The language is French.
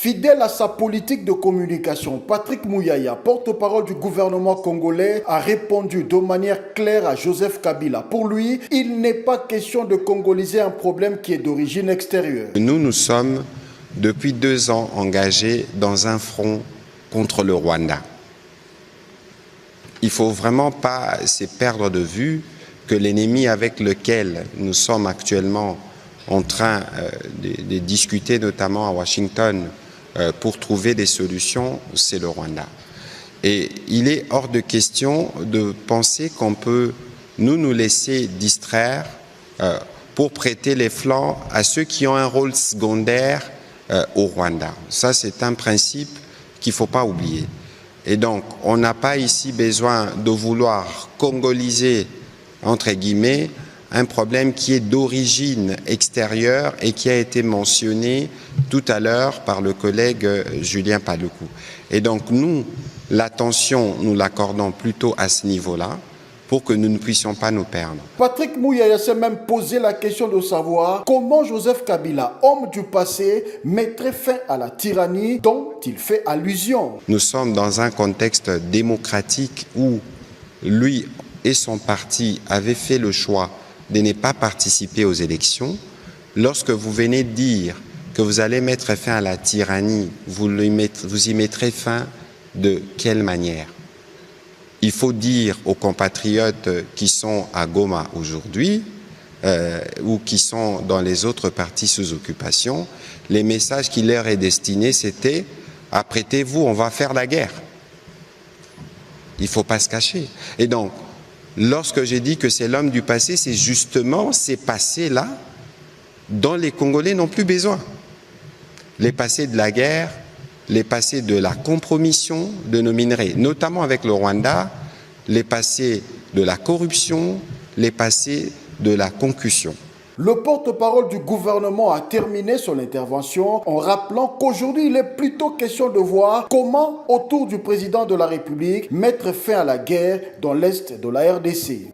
Fidèle à sa politique de communication, Patrick Mouyaya, porte-parole du gouvernement congolais, a répondu de manière claire à Joseph Kabila. Pour lui, il n'est pas question de congoliser un problème qui est d'origine extérieure. Nous sommes depuis 2 ans engagés dans un front contre le Rwanda. Il ne faut vraiment pas se perdre de vue que l'ennemi avec lequel nous sommes actuellement en train de discuter, notamment à Washington, pour trouver des solutions, c'est le Rwanda. Et il est hors de question de penser qu'on peut nous laisser distraire pour prêter les flancs à ceux qui ont un rôle secondaire au Rwanda. Ça, c'est un principe qu'il ne faut pas oublier. Et donc, on n'a pas ici besoin de vouloir congoliser, entre guillemets, un problème qui est d'origine extérieure et qui a été mentionné tout à l'heure par le collègue Julien Paluku. Et donc, nous, l'attention, nous l'accordons plutôt à ce niveau-là, pour que nous ne puissions pas nous perdre. Patrick Mouyaya s'est même posé la question de savoir comment Joseph Kabila, homme du passé, mettrait fin à la tyrannie dont il fait allusion. Nous sommes dans un contexte démocratique où lui et son parti avaient fait le choix de ne pas participer aux élections. Lorsque vous venez de dire que vous allez mettre fin à la tyrannie, vous y mettrez fin de quelle manière ? Il faut dire aux compatriotes qui sont à Goma aujourd'hui ou qui sont dans les autres partis sous occupation, les messages qui leur est destiné, c'était « apprêtez-vous, on va faire la guerre ». Il ne faut pas se cacher. Et donc, lorsque j'ai dit que c'est l'homme du passé, c'est justement ces passés-là dont les Congolais n'ont plus besoin. Les passés de la guerre, les passés de la compromission de nos minerais, notamment avec le Rwanda, les passés de la corruption, les passés de la concussion. Le porte-parole du gouvernement a terminé son intervention en rappelant qu'aujourd'hui, il est plutôt question de voir comment, autour du président de la République, mettre fin à la guerre dans l'est de la RDC.